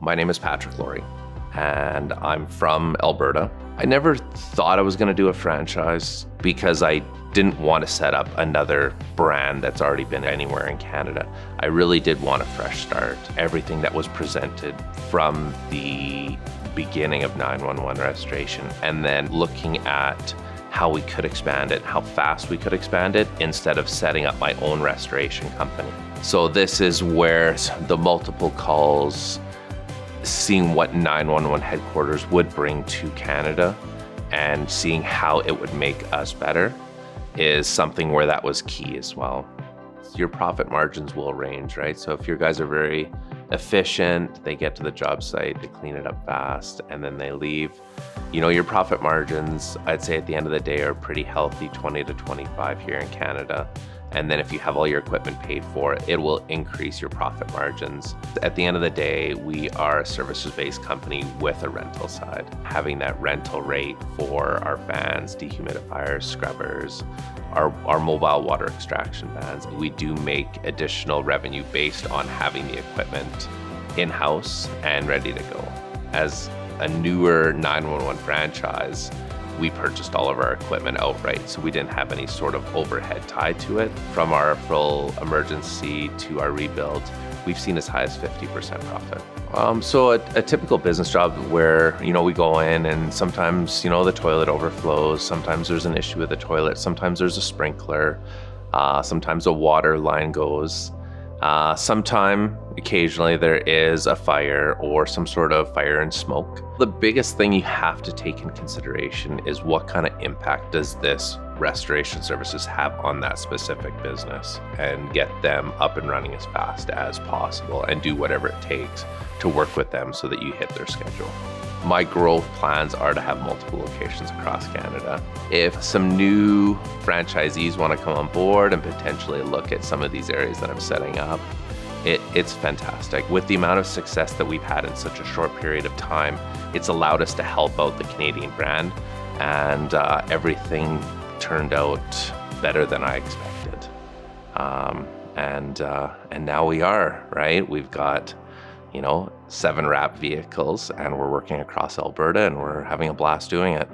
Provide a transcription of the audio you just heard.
My name is Patrick Laurie, and I'm from Alberta. I never thought I was going to do a franchise because I didn't want to set up another brand that's already been anywhere in Canada. I really did want a fresh start. Everything that was presented from the beginning of 911 restoration, and then looking at how we could expand it, how fast we could expand it, instead of setting up my own restoration company. So this is where the multiple calls, seeing what 911 headquarters would bring to Canada and seeing how it would make us better is something where that was key as well. Your profit margins will range, right? So if your guys are very efficient, they get to the job site, they clean it up fast, and then they leave, your profit margins, I'd say at the end of the day, are pretty healthy, 20 to 25 here in Canada. And then if you have all your equipment paid for, it will increase your profit margins. At the end of the day, we are a services-based company with a rental side. Having that rental rate for our fans, dehumidifiers, scrubbers, our mobile water extraction vans, we do make additional revenue based on having the equipment in-house and ready to go. As a newer 911 franchise, we purchased all of our equipment outright, so we didn't have any sort of overhead tied to it. From our full emergency to our rebuild, we've seen as high as 50% profit. So a typical business job where, we go in and sometimes, the toilet overflows, sometimes there's an issue with the toilet, sometimes there's a sprinkler, sometimes a water line goes. Occasionally there is a fire or some sort of fire and smoke. The biggest thing you have to take in consideration is what kind of impact does this restoration services have on that specific business, and get them up and running as fast as possible and do whatever it takes to work with them so that you hit their schedule. My growth plans are to have multiple locations across Canada. If some new franchisees want to come on board and potentially look at some of these areas that I'm setting up, it's fantastic. With the amount of success that we've had in such a short period of time, it's allowed us to help out the Canadian brand, and everything turned out better than I expected. And now we are, right? We've got 7 wrap vehicles, and we're working across Alberta, and we're having a blast doing it.